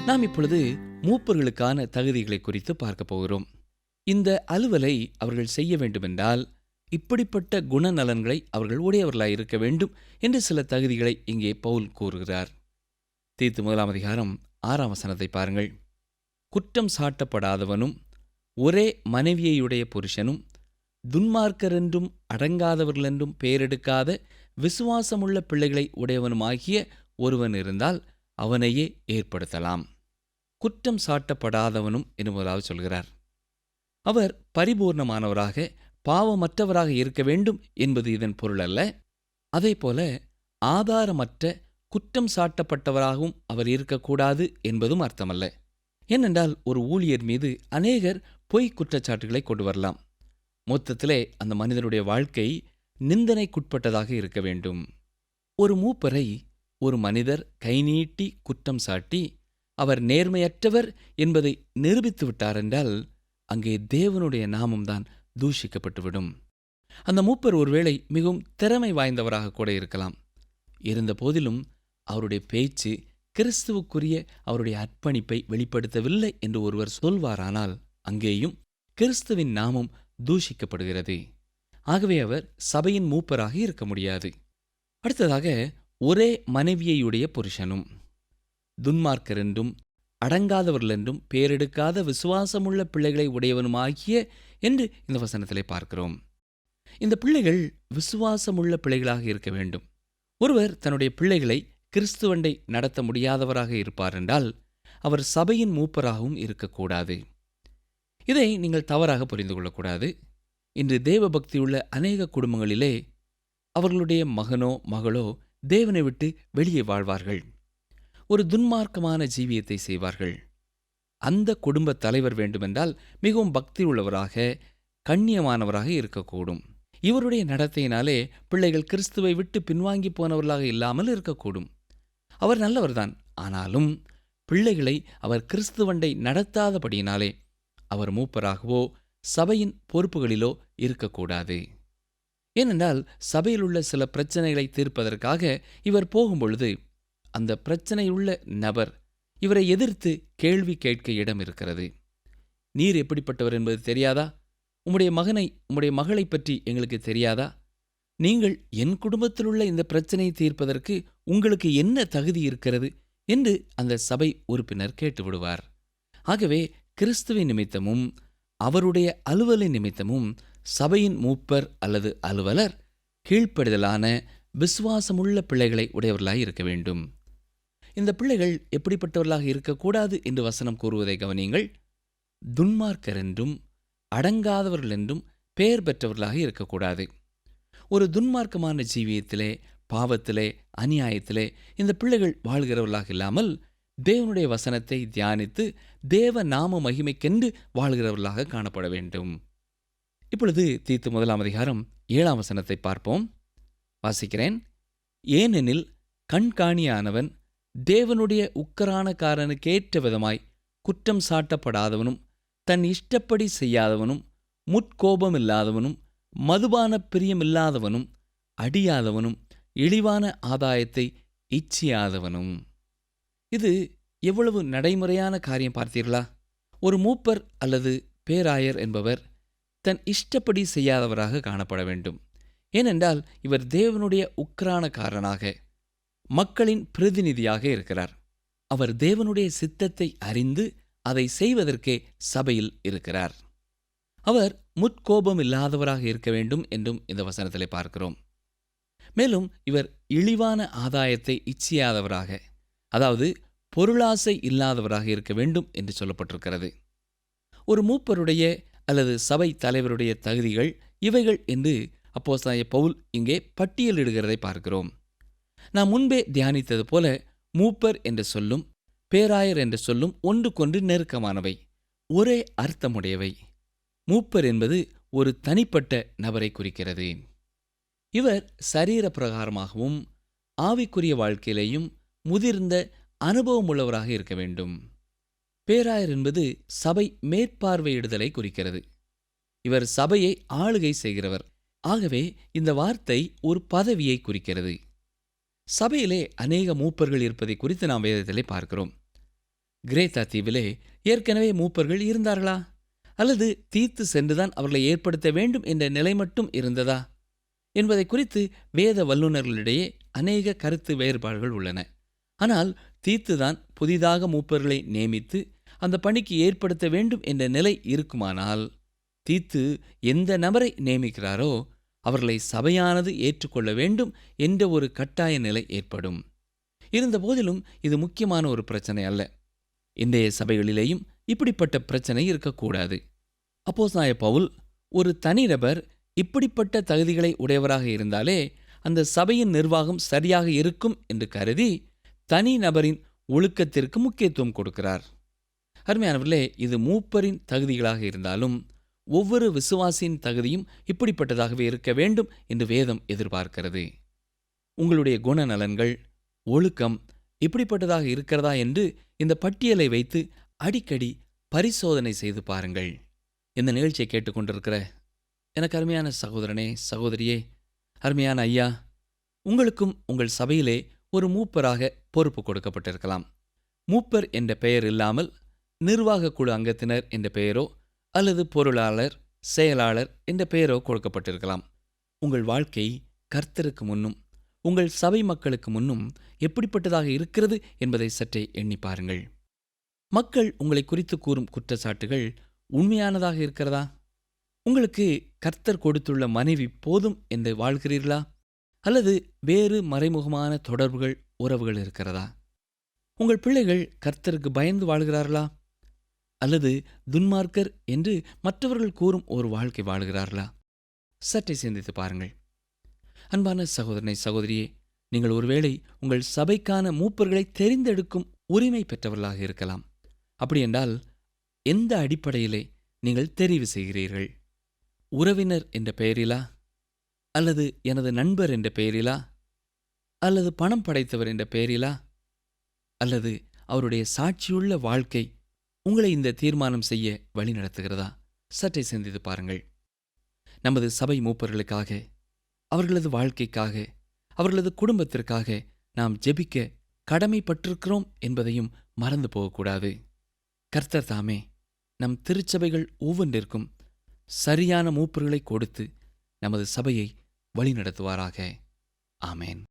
நாம் இப்பொழுது மூப்பர்களுக்கான தகுதிகளை குறித்து பார்க்க போகிறோம். இந்த அலுவலை அவர்கள் செய்ய வேண்டுமென்றால் இப்படிப்பட்ட குணநலன்களை அவர்கள் உடையவர்களாய் இருக்க வேண்டும் என்று சில தகுதிகளை இங்கே பவுல் கூறுகிறார். தீத்து 1:6 பாருங்கள். குற்றம் சாட்டப்படாதவனும் ஒரே மனைவியையுடைய புருஷனும் துன்மார்க்கரென்றும் அடங்காதவர்களென்றும் பெயரெடுக்காத விசுவாசமுள்ள பிள்ளைகளை உடையவனுமாகிய ஒருவன் இருந்தால் அவனையே ஏற்படுத்தலாம். குற்றம் சாட்டப்படாதவனும் என்பதாக சொல்கிறார். அவர் பரிபூர்ணமானவராக பாவமற்றவராக இருக்க வேண்டும் என்பது இதன் பொருள் அல்ல. அதேபோல ஆதாரமற்ற குற்றம் சாட்டப்பட்டவராகவும் அவர் இருக்கக்கூடாது என்பதும் அர்த்தமல்ல. ஏனென்றால் ஒரு ஊழியர் மீது அநேகர் பொய் குற்றச்சாட்டுகளை கொண்டு வரலாம். மொத்தத்திலே அந்த மனிதனுடைய வாழ்க்கை நிந்தனைக்குட்பட்டதாக இருக்க வேண்டும். ஒரு மூப்பரை ஒரு மனிதர் கை நீட்டி குற்றம் சாட்டி அவர் நேர்மையற்றவர் என்பதை நிரூபித்து விட்டாரென்றால் அங்கே தேவனுடைய நாமம்தான் தூஷிக்கப்பட்டுவிடும். அந்த மூப்பர் ஒருவேளை மிகவும் திறமை வாய்ந்தவராக கூட இருக்கலாம். இருந்த போதிலும் அவருடைய பேச்சு கிறிஸ்துவுக்குரிய அவருடைய அர்ப்பணிப்பை வெளிப்படுத்தவில்லை என்று ஒருவர் சொல்வாரானால் அங்கேயும் கிறிஸ்துவின் நாமம் தூஷிக்கப்படுகிறது. ஆகவே அவர் சபையின் மூப்பராக இருக்க முடியாது. அடுத்ததாக ஒரே மனைவியையுடைய புருஷனும் துன்மார்க்கரென்றும் அடங்காதவர்களென்றும் பேரெடுக்காத விசுவாசமுள்ள பிள்ளைகளை உடையவனுமாகிய என்று இந்த வசனத்திலே பார்க்கிறோம். இந்த பிள்ளைகள் விசுவாசமுள்ள பிள்ளைகளாக இருக்க வேண்டும். ஒருவர் தன்னுடைய பிள்ளைகளை கிறிஸ்துவண்டை நடத்த முடியாதவராக இருப்பார் என்றால் அவர் சபையின் மூப்பராகவும் இருக்கக்கூடாது. இதை நீங்கள் தவறாக புரிந்து கொள்ளக்கூடாது. இன்று தேவ பக்தியுள்ள அநேக குடும்பங்களிலே அவர்களுடைய மகனோ மகளோ தேவனை விட்டு வெளியே வாழ்வார்கள். ஒரு துன்மார்க்கமான ஜீவியத்தை செய்வார்கள். அந்த குடும்ப தலைவர் வேண்டுமென்றால் மிகவும் பக்தி உள்ளவராக கண்ணியமானவராக இருக்கக்கூடும். இவருடைய நடத்தையினாலே பிள்ளைகள் கிறிஸ்துவை விட்டு பின்வாங்கி போனவர்களாக இல்லாமல் இருக்கக்கூடும். அவர் நல்லவர்தான். ஆனாலும் பிள்ளைகளை அவர் கிறிஸ்துவண்டை நடத்தாதபடியினாலே அவர் மூப்பராகவோ சபையின் பொறுப்புகளிலோ இருக்கக்கூடாது. ஏனென்றால் சபையிலுள்ள சில பிரச்சனைகளை தீர்ப்பதற்காக இவர் போகும்பொழுது அந்த பிரச்சனையுள்ள நபர் இவரை எதிர்த்து கேள்வி கேட்க இடம் இருக்கிறது. நீர் எப்படிப்பட்டவர் என்பது தெரியாதா? உம்முடைய மகனை உம்முடைய மகளை பற்றி எங்களுக்கு தெரியாதா? நீங்கள் என் குடும்பத்திலுள்ள இந்த பிரச்சனையை தீர்ப்பதற்கு உங்களுக்கு என்ன தகுதி இருக்கிறது என்று அந்த சபை உறுப்பினர் கேட்டுவிடுவார். ஆகவே கிறிஸ்துவின் நிமித்தமும் அவருடைய அலுவலின் நிமித்தமும் சபையின் மூப்பர் அல்லது அலுவலர் கீழ்ப்படிதலான விசுவாசமுள்ள பிள்ளைகளை உடையவர்களாய் இருக்க வேண்டும். இந்த பிள்ளைகள் எப்படிப்பட்டவர்களாக இருக்கக்கூடாது என்று வசனம் கூறுவதை கவனியுங்கள். துன்மார்க்கரென்றும் அடங்காதவர்கள் என்றும் பெயர் பெற்றவர்களாக இருக்கக்கூடாது. ஒரு துன்மார்க்கமான ஜீவியத்திலே, பாவத்திலே, அநியாயத்திலே இந்த பிள்ளைகள் வாழ்கிறவர்களாக இல்லாமல் தேவனுடைய வசனத்தை தியானித்து தேவ நாம மகிமைக்கென்று வாழ்கிறவர்களாக காணப்பட வேண்டும். இப்பொழுது தீத்து 1:7 பார்ப்போம். வாசிக்கிறேன். ஏனெனில் கண்காணியானவன் தேவனுடைய உக்கரானக்காரனுக்கேற்ற விதமாய் குற்றம் சாட்டப்படாதவனும் தன் இஷ்டப்படி செய்யாதவனும் முற்கோபமில்லாதவனும் மதுபான பிரியமில்லாதவனும் அடியாதவனும் இழிவான ஆதாயத்தை இச்சியாதவனும். இது எவ்வளவு நடைமுறையான காரியம் பார்த்தீர்களா? ஒரு மூப்பர் அல்லது பேராயர் என்பவர் தன் இஷ்டப்படி செய்யாதவராக காணப்பட வேண்டும். ஏனென்றால் இவர் தேவனுடைய உக்கிரானக்காரனாக மக்களின் பிரதிநிதியாக இருக்கிறார். அவர் தேவனுடைய சித்தத்தை அறிந்து அதை செய்வதற்கே சபையில் இருக்கிறார். அவர் முற்கோபம் இல்லாதவராக இருக்க வேண்டும் என்றும் இந்த வசனத்திலே பார்க்கிறோம். மேலும் இவர் இழிவான ஆதாயத்தை இச்சியாதவராக, அதாவது பொருளாசை இல்லாதவராக இருக்க வேண்டும் என்று சொல்லப்பட்டிருக்கிறது. ஒரு மூப்பருடைய அல்லது சபை தலைவருடைய தகுதிகள் இவைகள் என்று அப்போஸ்தலனாகிய பவுல் இங்கே பட்டியலிடுகிறதை பார்க்கிறோம். நாம் முன்பே தியானித்தது போல மூப்பர் என்ற சொல்லும் பேராயர் என்ற சொல்லும் ஒன்றுக்கொன்று நெருக்கமானவை, ஒரே அர்த்தமுடையவை. மூப்பர் என்பது ஒரு தனிப்பட்ட நபரை குறிக்கிறது. இவர் சரீர பிரகாரமாகவும் ஆவிக்குரிய வாழ்க்கையிலேயும் முதிர்ந்த அனுபவமுள்ளவராக இருக்க வேண்டும். பேராயர் என்பது சபை மேற்பார்வையிடுதலை குறிக்கிறது. இவர் சபையை ஆளுகை செய்கிறவர். ஆகவே இந்த வார்த்தை ஒரு பதவியை குறிக்கிறது. சபையிலே அநேக மூப்பர்கள் இருப்பதை குறித்து நாம் வேதத்திலே பார்க்கிறோம். கிரேத்தா தீவிலே ஏற்கனவே மூப்பர்கள் இருந்தார்களா? அல்லது தீத்து சென்றுதான் அவர்களை ஏற்படுத்த வேண்டும் என்ற நிலை மட்டும் இருந்ததா என்பதை குறித்து வேத வல்லுநர்களிடையே அநேக கருத்து வேறுபாடுகள் உள்ளன. ஆனால் தீத்துதான் புதிதாக மூப்பர்களை நியமித்து அந்த பணிக்கு ஏற்படுத்த வேண்டும் என்ற நிலை இருக்குமானால், தீத்து எந்த நபரை நியமிக்கிறாரோ அவர்களை சபையானது ஏற்றுக்கொள்ள வேண்டும் என்ற ஒரு கட்டாய நிலை ஏற்படும். இருந்தபோதிலும் இது முக்கியமான ஒரு பிரச்சனை அல்ல. இன்றைய சபைகளிலேயும் இப்படிப்பட்ட பிரச்சனை இருக்கக்கூடாது. அப்போஸ்தலனாகிய பவுல், ஒரு தனிநபர் இப்படிப்பட்ட தகுதிகளை உடையவராக இருந்தாலே அந்த சபையின் நிர்வாகம் சரியாக இருக்கும் என்று கருதி தனி நபரின் ஒழுக்கத்திற்கு முக்கியத்துவம் கொடுக்கிறார். அருமையானவர்களே, இது மூப்பரின் தகுதிகளாக இருந்தாலும் ஒவ்வொரு விசுவாசியின் தகுதியும் இப்படிப்பட்டதாகவே இருக்க வேண்டும் என்று வேதம் எதிர்பார்க்கிறது. உங்களுடைய குணநலன்கள், ஒழுக்கம் இப்படிப்பட்டதாக இருக்கிறதா என்று இந்த பட்டியலை வைத்து அடிக்கடி பரிசோதனை செய்து பாருங்கள். இந்த நிகழ்ச்சியை கேட்டுக்கொண்டிருக்கிற எனக்கு அருமையான சகோதரனே, சகோதரியே, அருமையான ஐயா, உங்களுக்கும் உங்கள் சபையிலே ஒரு மூப்பராக பொறுப்பு கொடுக்கப்பட்டிருக்கலாம். மூப்பர் என்ற பெயர் இல்லாமல் நிர்வாக குழு அங்கத்தினர் என்ற பெயரோ அல்லது பொருளாளர், செயலாளர் என்ற பெயரோ கொடுக்கப்பட்டிருக்கலாம். உங்கள் வாழ்க்கை கர்த்தருக்கு முன்னும் உங்கள் சபை மக்களுக்கு முன்னும் எப்படிப்பட்டதாக இருக்கிறது என்பதை சற்றே எண்ணி பாருங்கள். மக்கள் உங்களை குறித்து கூறும் குற்றச்சாட்டுகள் உண்மையானதாக இருக்கிறதா? உங்களுக்கு கர்த்தர் கொடுத்துள்ள மனைவி போதும் என்று வாழ்கிறீர்களா? அல்லது வேறு மறைமுகமான தொடர்புகள், உறவுகள் இருக்கிறதா? உங்கள் பிள்ளைகள் கர்த்தருக்கு பயந்து வாழ்கிறார்களா? அல்லது துன்மார்க்கர் என்று மற்றவர்கள் கூறும் ஒரு வாழ்க்கை வாழ்கிறார்களா? சற்றே சிந்தித்து பாருங்கள். அன்பான சகோதரனை, சகோதரியே, நீங்கள் ஒருவேளை உங்கள் சபைக்கான மூப்பர்களை தெரிந்தெடுக்கும் உரிமை பெற்றவர்களாக இருக்கலாம். அப்படியென்றால் எந்த அடிப்படையிலே நீங்கள் தெரிவு செய்கிறீர்கள்? உறவினர் என்ற பெயரிலா? அல்லது எனது நண்பர் என்ற பெயரிலா? அல்லது பணம் படைத்தவர் என்ற பெயரிலா? அல்லது அவருடைய சாட்சியுள்ள வாழ்க்கை உங்களை இந்த தீர்மானம் செய்ய வழிநடத்துகிறதா? சற்றே சிந்தித்து பாருங்கள். நமது சபை மூப்பர்களுக்காக, அவர்களது வாழ்க்கைக்காக, அவர்களது குடும்பத்திற்காக நாம் ஜெபிக்க கடமைப்பட்டிருக்கிறோம் என்பதையும் மறந்து போகக்கூடாது. கர்த்தர் தாமே நம் திருச்சபைகள் ஒவ்வொன்றிற்கும் சரியான மூப்பர்களை கொடுத்து நமது சபையை வழிநடத்துவாராக. ஆமேன்.